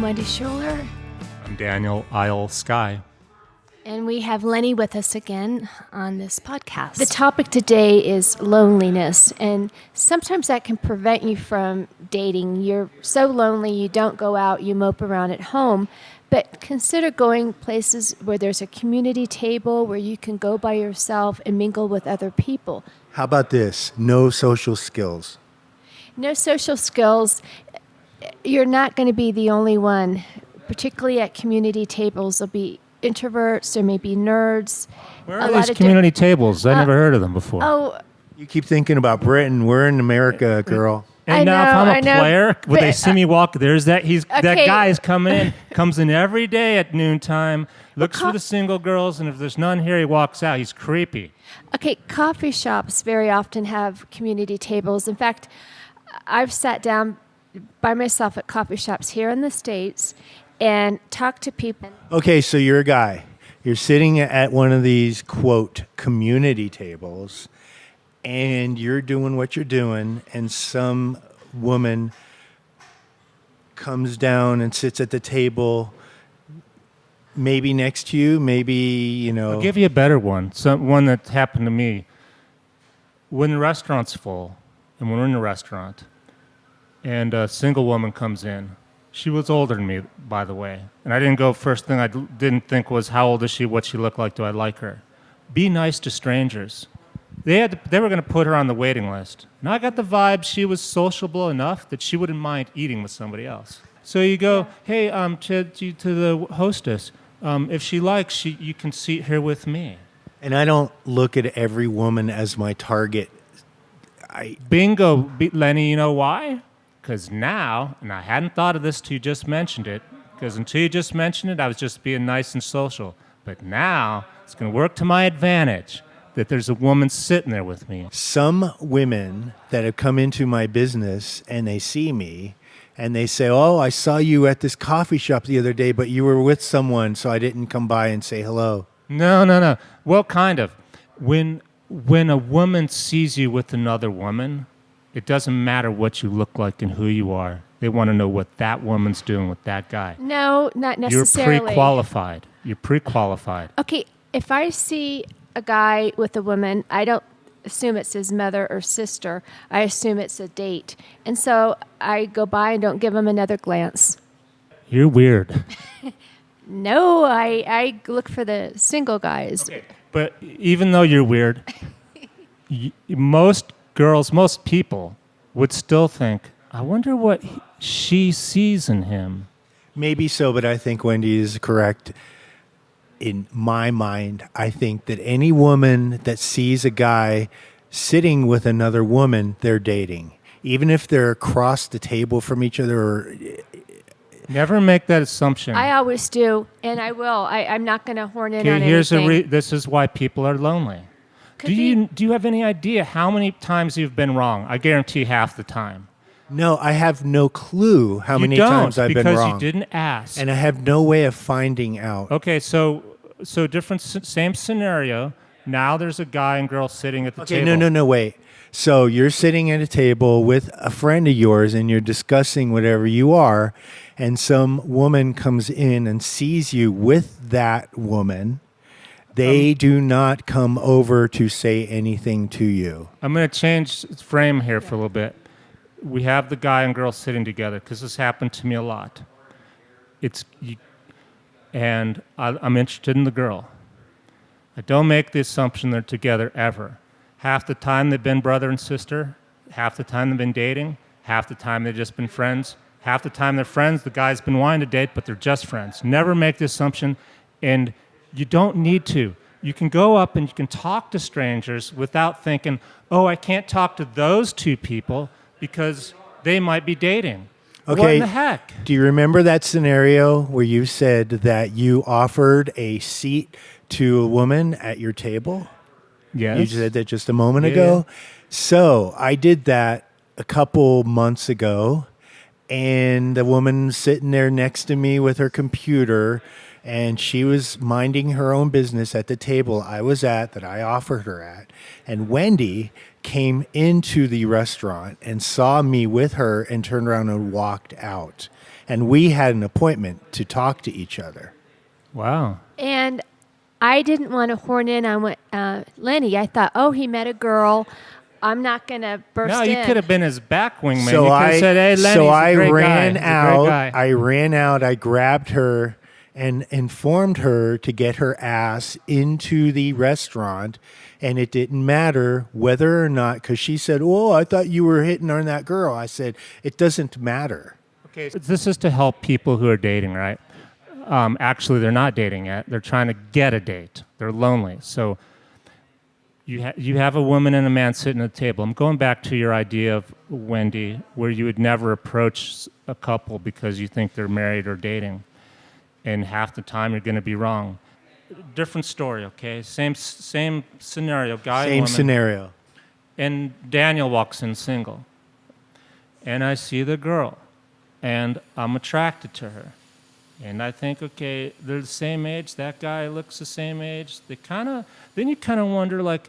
Wendy Schuler. I'm Daniel Isle Sky. And we have Lenny with us again on this podcast. The topic today is loneliness, and sometimes that can prevent you from dating. You're so lonely, you don't go out, you mope around at home. But consider going places where there's a community table where you can go by yourself and mingle with other people. How about this? No social skills. No social skills. You're not going to be the only one, particularly at community tables. There'll be introverts, there may be nerds. Where are these community tables? I never heard of them before. Oh, You keep thinking about Britain. We're in America, girl. and I now if know, I'm I a know, player, would they but, see me walk? There's that. That Okay. guy is comes in every day at noontime, looks for the single girls, and if there's none here, he walks out. He's creepy. okay, coffee shops very often have community tables. In fact, I've sat down by myself at coffee shops here in the States and talked to people. Okay, so you're a guy. You're sitting at one of these, quote, community tables, and you're doing what you're doing, and some woman comes down and sits at the table, maybe next to you, maybe, I'll give you a better one. One that happened to me. When the restaurant's full, and when we're in the restaurant, and a single woman comes in. She was older than me, by the way. And I didn't go, first thing I didn't think was, how old is she, what she looked like, do I like her? Be nice to strangers. They were going to put her on the waiting list. And I got the vibe she was sociable enough that she wouldn't mind eating with somebody else. So you go, hey, to the hostess, if she likes, you can seat here with me. And I don't look at every woman as my target. Bingo, Lenny, you know why? Because now, and I hadn't thought of this till you just mentioned it, because until you just mentioned it, I was just being nice and social. But now, it's going to work to my advantage that there's a woman sitting there with me. Some women that have come into my business and they see me and they say, oh, I saw you at this coffee shop the other day, but you were with someone, so I didn't come by and say hello. No. Well, kind of. When a woman sees you with another woman, it doesn't matter what you look like and who you are. They want to know what that woman's doing with that guy. No, not necessarily. You're pre-qualified. You're pre-qualified. Okay, if I see a guy with a woman, I don't assume it's his mother or sister. I assume it's a date. And so I go by and don't give him another glance. You're weird. No, I look for the single guys. Okay. But even though you're weird, most girls, most people would still think, I wonder what she sees in him. Maybe so, but I think Wendy is correct. In my mind, I think that any woman that sees a guy sitting with another woman, they're dating. Even if they're across the table from each other. Or Never make that assumption. I always do, and I will. I'm not going to horn in on Here's anything. this is why people are lonely. Could Do be. you have any idea how many times you've been wrong? I guarantee half the time. No, I have no clue how many you don't, times I've been because wrong. you didn't ask. And I have no way of finding out. Okay, so different, same scenario. Now there's a guy and girl sitting at the Okay, table. no, wait. So you're sitting at a table with a friend of yours and you're discussing whatever you are, and some woman comes in and sees you with that woman. They do not come over to say anything to you. I'm going to change frame here for a little bit. We have the guy and girl sitting together because this happened to me a lot. I'm interested in the girl. I don't make the assumption they're together ever. Half the time they've been brother and sister. Half the time they've been dating. Half the time they've just been friends. Half the time they're friends. The guy's been wanting to date, but they're just friends. Never make the assumption, and you don't need to. You can go up and you can talk to strangers without thinking, oh, I can't talk to those two people because they might be dating. Okay. What in the heck? Do you remember that scenario where you said that you offered a seat to a woman at your table? Yes. You said that just a moment ago. So I did that a couple months ago, and the woman sitting there next to me with her computer, and she was minding her own business at the table I was at, that I offered her at. And Wendy came into the restaurant and saw me with her and turned around and walked out. and we had an appointment to talk to each other. Wow. And I didn't want to horn in on what Lenny. I thought, oh, he met a girl. I'm not going to burst No, in. you could have been his back wingman. So you could have said, "Hey, Lenny, I he's a great ran guy. He's a great out. guy." I ran out. I grabbed her and informed her to get her ass into the restaurant. And it didn't matter whether or not, because she said, "Oh, I thought you were hitting on that girl." I said, "It doesn't matter." Okay, so this is to help people who are dating, right? Actually, they're not dating yet. They're trying to get a date. They're lonely. So you have a woman and a man sitting at the table. I'm going back to your idea of, Wendy, where you would never approach a couple because you think they're married or dating. And half the time you're going to be wrong. Different story, okay? Same scenario, guy, Same woman. scenario. And Daniel walks in single. And I see the girl. And I'm attracted to her. And I think, okay, they're the same age. That guy looks the same age. Then you kind of wonder, like,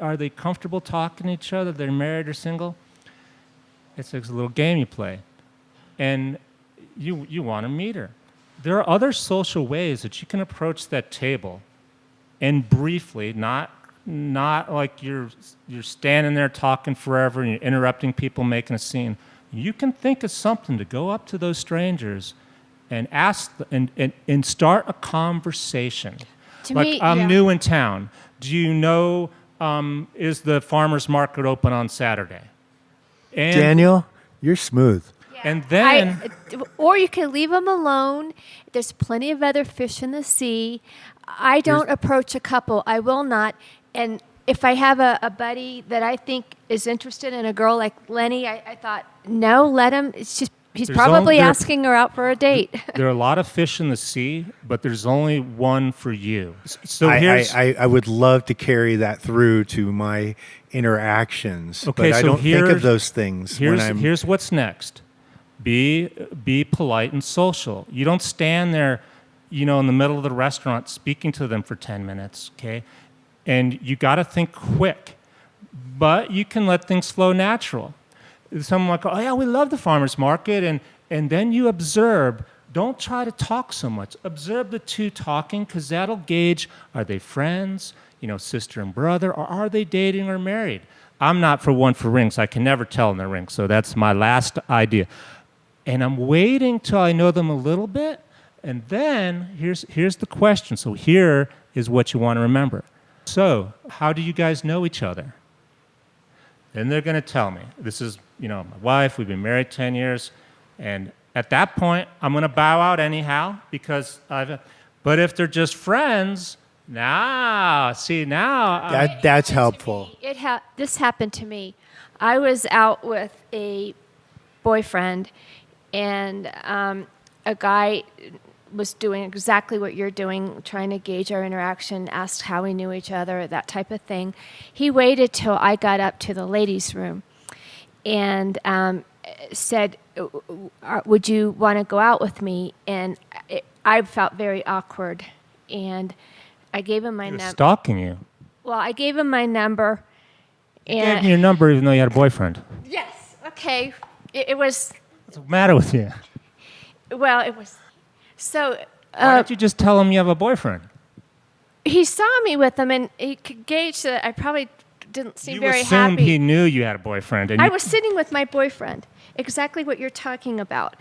are they comfortable talking to each other? They're married or single? It's like a little game you play. And you want to meet her. There are other social ways that you can approach that table and briefly, not like you're standing there talking forever and you're interrupting people, making a scene. You can think of something to go up to those strangers and ask and start a conversation. I'm new in town. Do you know, is the farmer's market open on Saturday? And, Daniel, you're smooth. And then... or you can leave them alone. There's plenty of other fish in the sea. I don't approach a couple. I will not. And if I have a buddy that I think is interested in a girl like Lenny, I thought, no, let him. It's just he's probably asking her out for a date. There are a lot of fish in the sea, but there's only one for you. So I would love to carry that through to my interactions, okay, but I so don't think of those things when I'm... Here's what's next. Be polite and social. You don't stand there, in the middle of the restaurant speaking to them for 10 minutes, okay? And you got to think quick, but you can let things flow natural. Someone like, oh yeah, we love the farmer's market, and then you observe. Don't try to talk so much. Observe the two talking, because that'll gauge, are they friends, sister and brother, or are they dating or married? I'm not for rings. I can never tell in the ring, so that's my last idea. And I'm waiting till I know them a little bit, and then here's the question. So here is what you want to remember. So how do you guys know each other? Then they're going to tell me, this is, my wife, we've been married 10 years, and at that point, I'm going to bow out anyhow, because but if they're just friends, that's helpful. This happened to me. I was out with a boyfriend, and a guy was doing exactly what you're doing, trying to gauge our interaction, asked how we knew each other, that type of thing. He waited till I got up to the ladies' room and said, would you want to go out with me? And I felt very awkward, and I gave him my number. Stalking you. Well, I gave him my number. You gave me your number even though you had a boyfriend. Yes, okay. It was... What's the matter with you? Well, it was... So... Why don't you just tell him you have a boyfriend? He saw me with him, and he could gauge that I probably didn't seem very happy. You assumed he knew you had a boyfriend. And I was sitting with my boyfriend, exactly what you're talking about.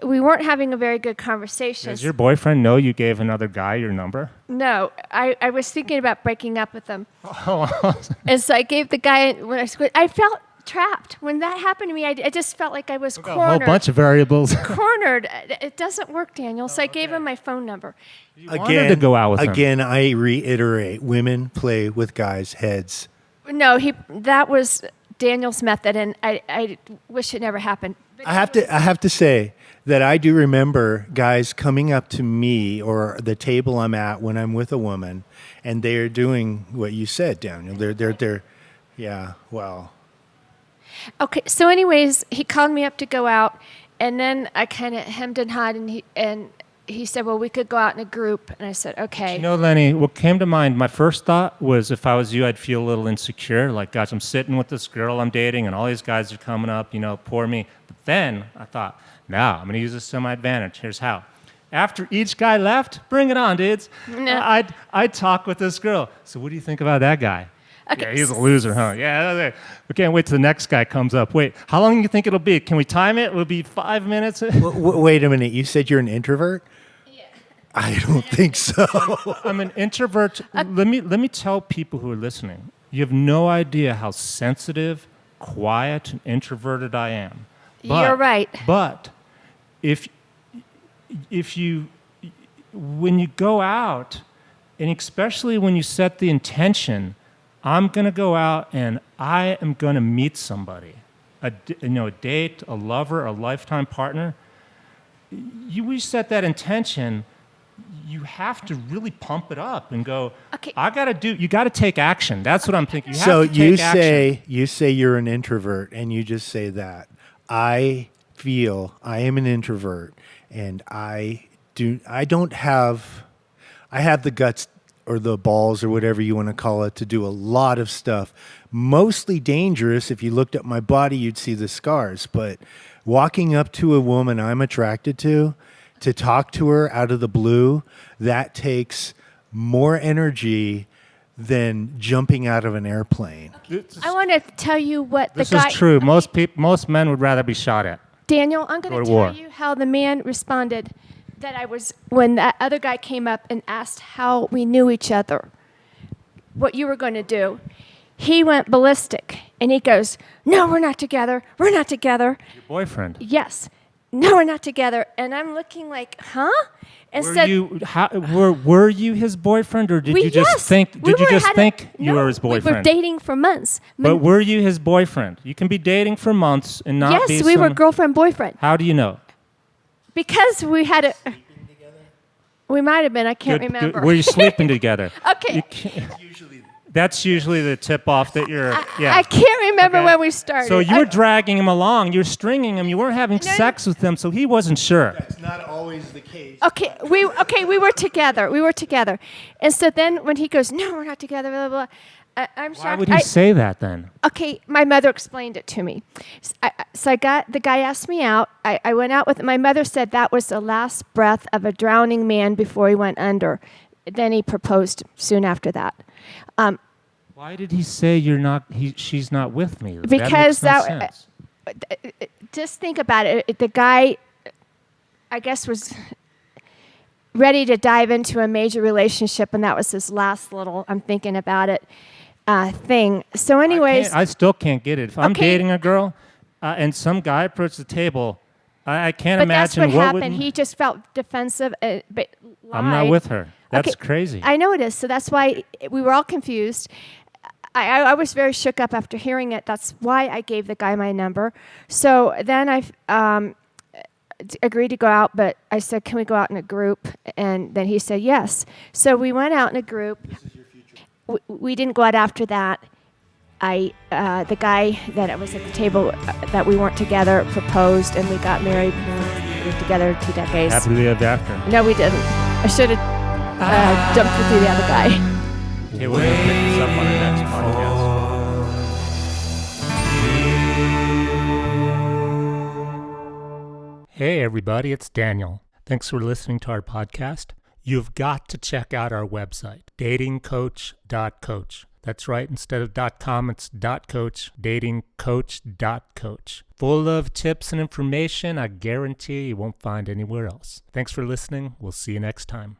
We weren't having a very good conversation. Does your boyfriend know you gave another guy your number? No, I was thinking about breaking up with him. And so I gave the guy, I felt trapped. When that happened to me, I just felt like I was cornered. A whole bunch of variables. Cornered. It doesn't work, Daniel. So I gave him my phone number. Wanted to go out with him. Again, I reiterate, women play with guys' heads. No, that was Daniel's method, and I wish it never happened. I have to say that I do remember guys coming up to me or the table I'm at when I'm with a woman, and they're doing what you said, Daniel. They're yeah, well. Okay, so anyways, he called me up to go out, and then I kind of hemmed and hawed, and he said, well, we could go out in a group, and I said, okay. Lenny, what came to mind, my first thought was if I was you, I'd feel a little insecure, like, gosh, I'm sitting with this girl I'm dating, and all these guys are coming up, poor me. The Then I thought, now I'm going to use this to my advantage. Here's how. After each guy left, bring it on, dudes. No. I'd talk with this girl. So what do you think about that guy? Okay. Yeah, he's a loser, huh? Yeah, we can't wait till the next guy comes up. Wait, how long do you think it'll be? Can we time it? Will it be 5 minutes? Wait a minute. You said you're an introvert? Yeah. I don't think so. I'm an introvert. Let me tell people who are listening. You have no idea how sensitive, quiet, and introverted I am. You're right. But if you, when you go out, and especially when you set the intention, I'm going to go out and I am going to meet somebody, a date, a lover, a lifetime partner. We set that intention, you have to really pump it up and go, Okay. you got to take action. That's what I'm thinking. You have So to take action. you say you're an introvert, and you just say that. I feel I am an introvert, and I have the guts or the balls or whatever you want to call it to do a lot of stuff, mostly dangerous. If you looked at my body, you'd see the scars. But walking up to a woman I'm attracted to talk to her out of the blue, that takes more energy than jumping out of an airplane. I want to tell you what This the guy. is true. Most men would rather be shot at. Daniel, I'm going Go to to tell war. you how the man responded when that other guy came up and asked how we knew each other, what you were going to do. He went ballistic, and he goes, "No, we're not together. We're not together." Your boyfriend. Yes. "No, we're not together." And I'm looking like, huh? And Were you his boyfriend, or did you just think you were his boyfriend? We were dating for months. But were you his boyfriend? You can be dating for months and not be yes, we were some- girlfriend boyfriend How do you know? because we had a. We might have been. I can't remember. Were you sleeping together? Okay. That's usually the tip off that you're. Yeah. I can't remember Okay. when we started. So you were dragging him along. You were stringing him. You weren't having sex with him, so he wasn't sure. That's not always the case. Okay, we were together. We were together, and so then when he goes, "No, we're not together," blah blah blah. I'm shocked. Why would he say that then? Okay, my mother explained it to me. So the guy asked me out. I went out with. My mother said that was the last breath of a drowning man before he went under. Then he proposed soon after that. Why did he say she's not with me? Because that makes no sense. Just think about it. The guy, I guess, was ready to dive into a major relationship, and that was his last little, I'm thinking about it, thing. So anyways. I still can't get it. If I'm Okay. dating a girl and some guy approached the table, I can't But that's imagine what would. happened. He just felt defensive, but lied. I'm not with her. That's Okay, crazy. I know it is. So that's why we were all confused. I was very shook up after hearing it. That's why I gave the guy my number. So then I agreed to go out, but I said, "Can we go out in a group?" And then he said yes. So we went out in a group. We didn't go out after that. The guy that was at the table that we weren't together proposed, and we got married. We were together 2 decades. Happily ever after. No, we didn't. I should have jumped through the other guy. Okay, we're going to pick this up on our next podcast. Hey, everybody, it's Daniel. Thanks for listening to our podcast. You've got to check out our website, datingcoach.coach. That's right, instead of .com, it's .coach, datingcoach.coach. Full of tips and information I guarantee you won't find anywhere else. Thanks for listening. We'll see you next time.